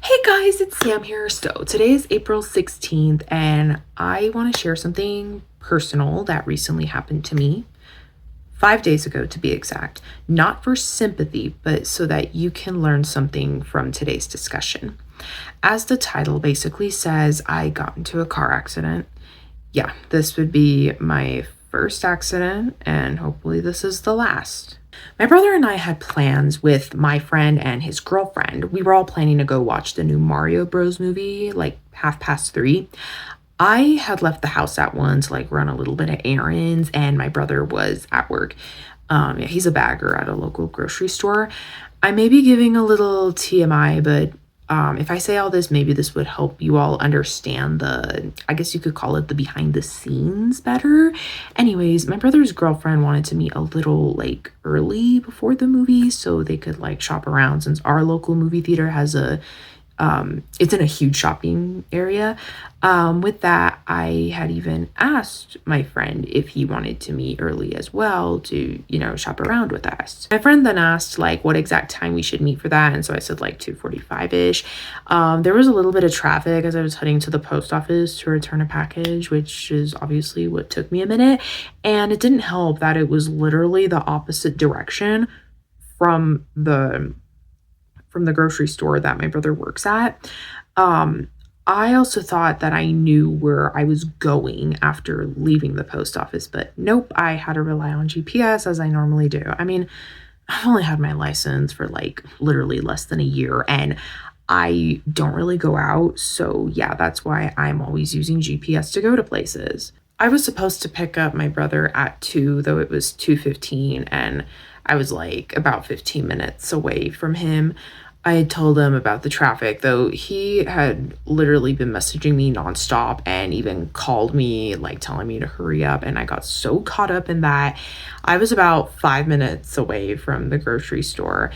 Hey guys, it's Sam here. So today is April 16th, and I want to share something personal that recently happened to me 5 days ago, to be exact. Not for sympathy, but so that you can learn something from today's discussion. As the title basically says, I got into a car accident. Yeah, this would be my first accident, and hopefully, this is the last. My brother and I had plans with my friend and his girlfriend. We were all planning to go watch the new Mario Bros. Movie, like 3:30. I had left the house at one to like run a little bit of errands, and my brother was at work. Yeah, he's a bagger at a local grocery store. I may be giving a little TMI, but if I say all this, maybe this would help you all understand I guess you could call it the behind the scenes better. Anyways, my brother's girlfriend wanted to meet a little like early before the movie so they could like shop around since our local movie theater has it's in a huge shopping area. With that, I had even asked my friend if he wanted to meet early as well to, shop around with us. My friend then asked like what exact time we should meet for that. And so I said like 2:45-ish. There was a little bit of traffic as I was heading to the post office to return a package, which is obviously what took me a minute. And it didn't help that it was literally the opposite direction from the grocery store that my brother works at. I also thought that I knew where I was going after leaving the post office, but nope, I had to rely on GPS as I normally do. I mean, I've only had my license for like literally less than a year and I don't really go out. So yeah, that's why I'm always using GPS to go to places. I was supposed to pick up my brother at 2, though it was 2:15 and I was like about 15 minutes away from him. I had told him about the traffic, though he had literally been messaging me nonstop and even called me, like telling me to hurry up. And I got so caught up in that. I was about 5 minutes away from the grocery store.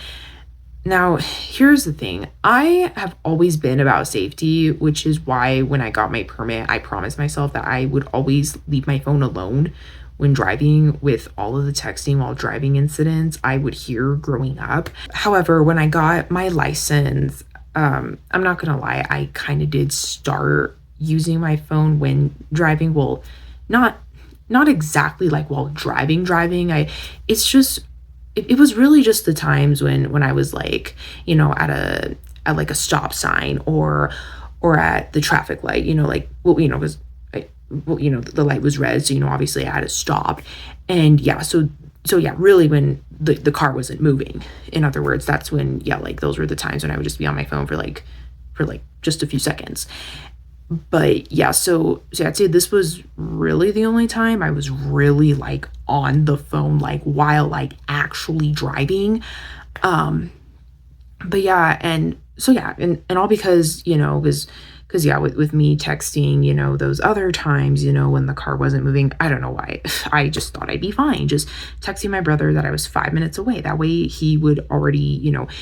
Now, here's the thing. I have always been about safety, which is why when I got my permit, I promised myself that I would always leave my phone alone when driving. With all of the texting while driving incidents I would hear growing up. However, when I got my license, I'm not gonna lie, I kind of did start using my phone when driving. Well, not exactly like while driving. It was really just the times when I was like, at like a stop sign or at the traffic light, like, well, because the light was red, so obviously I had to stop. And yeah, so yeah, really when the car wasn't moving, in other words, that's when, yeah, like those were the times when I would just be on my phone for like just a few seconds. But yeah, so I'd say this was really the only time I was really like on the phone, like while like actually driving. But yeah, and so yeah, and all because, because yeah, with me texting, those other times, when the car wasn't moving, I don't know why. I just thought I'd be fine just texting my brother that I was 5 minutes away. That way he would already,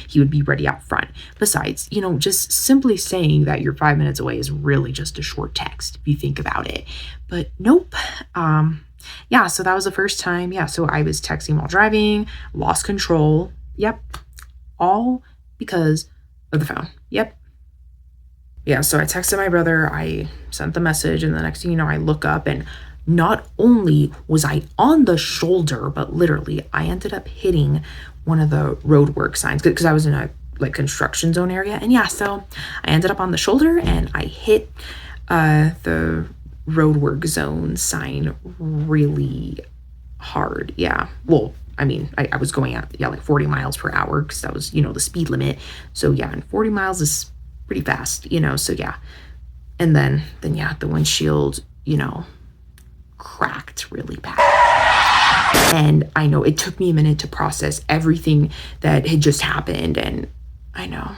he would be ready out front. Besides, just simply saying that you're 5 minutes away is really just a short text if you think about it. But nope. Yeah, so that was the first time. Yeah, so I was texting while driving, lost control. Yep. All because of the phone. Yep. Yeah, so I texted my brother, I sent the message, and the next thing you know, I look up, and not only was I on the shoulder, but literally I ended up hitting one of the roadwork signs because I was in a like construction zone area. And yeah, so I ended up on the shoulder and I hit the roadwork zone sign really hard. Yeah. Well, I mean, I was going at, yeah, like 40 miles per hour because that was, the speed limit. So yeah, and 40 miles is pretty fast, so yeah. And then yeah, the windshield, cracked really bad. And I know it took me a minute to process everything that had just happened. And I know,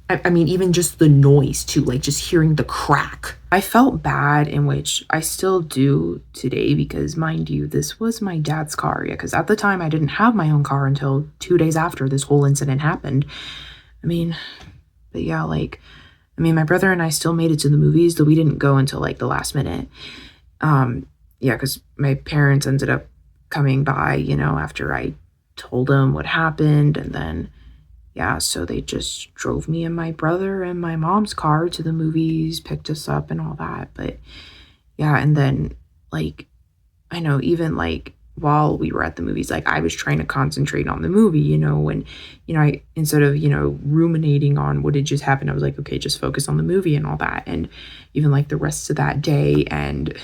I mean, even just the noise too, like just hearing the crack. I felt bad, in which I still do today, because mind you, this was my dad's car. Yeah, because at the time I didn't have my own car until 2 days after this whole incident happened. I mean, but yeah, my brother and I still made it to the movies, though we didn't go until like the last minute. Yeah, because my parents ended up coming by, after I told them what happened. And then yeah, so they just drove me and my brother and my mom's car to the movies, picked us up and all that. But yeah, and then like I know even like while we were at the movies, like I was trying to concentrate on the movie, and I instead of, ruminating on what had just happened, I was like, okay, just focus on the movie and all that. And even like the rest of that day and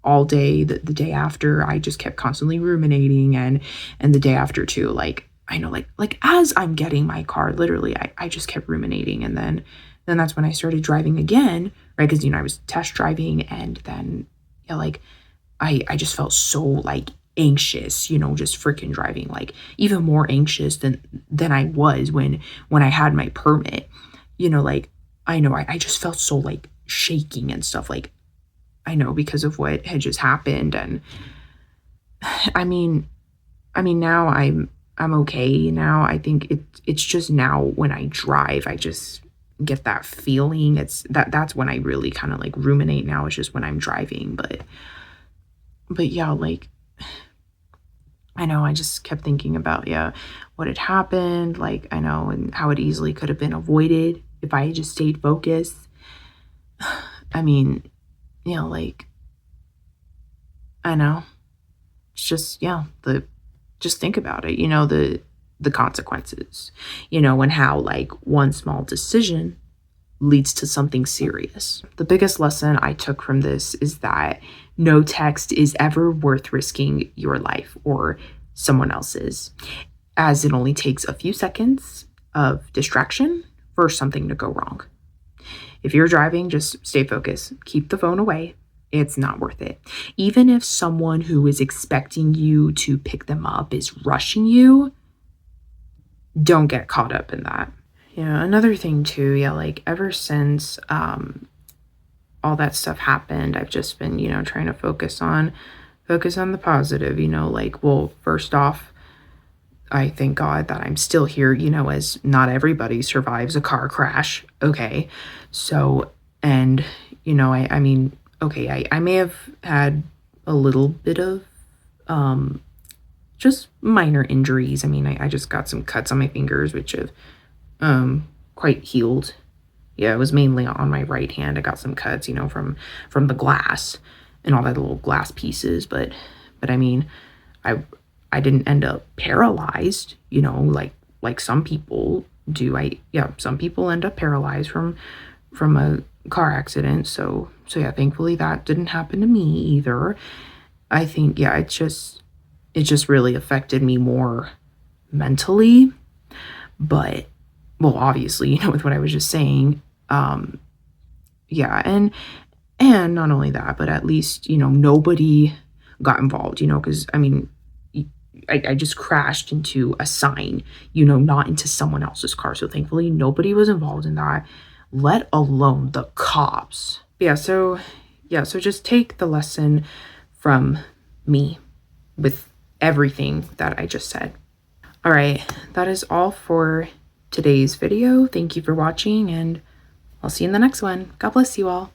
all day the day after, I just kept constantly ruminating, and the day after too, like I know like as I'm getting my car, literally I just kept ruminating. And then that's when I started driving again, right? Because I was test driving, and then yeah, like I just felt so like anxious, just freaking driving, like even more anxious than I was when I had my permit. Like I know I just felt so like shaking and stuff, like I know because of what had just happened. And I mean now I'm okay now. I think it's just now when I drive, I just get that feeling. That's when I really kind of like ruminate now. It's just when I'm driving. But yeah, like I know I just kept thinking about, yeah, what had happened, like I know, and how it easily could have been avoided if I had just stayed focused. I mean, like I know. It's just, yeah, just think about it, the consequences, and how like one small decision leads to something serious. The biggest lesson I took from this is that no text is ever worth risking your life or someone else's, as it only takes a few seconds of distraction for something to go wrong. If you're driving, just stay focused. Keep the phone away. It's not worth it. Even if someone who is expecting you to pick them up is rushing you, don't get caught up in that. Yeah, another thing too, yeah, like ever since all that stuff happened, I've just been, trying to focus on the positive, like, well, first off, I thank God that I'm still here, as not everybody survives a car crash. Okay. So, and, I mean, okay, I may have had a little bit of just minor injuries. I mean, I just got some cuts on my fingers, which have quite healed. Yeah, it was mainly on my right hand. I got some cuts, from the glass and all that little glass pieces. But I mean, I didn't end up paralyzed, like some people do. Some people end up paralyzed from a car accident. So yeah, thankfully that didn't happen to me either. I think, yeah, it just really affected me more mentally. But well, obviously, with what I was just saying, yeah, and not only that, but at least, nobody got involved, because I mean, I just crashed into a sign, not into someone else's car. So thankfully nobody was involved in that, let alone the cops. So just take the lesson from me with everything that I just said. All right, that is all for today's video. Thank you for watching, and I'll see you in the next one. God bless you all.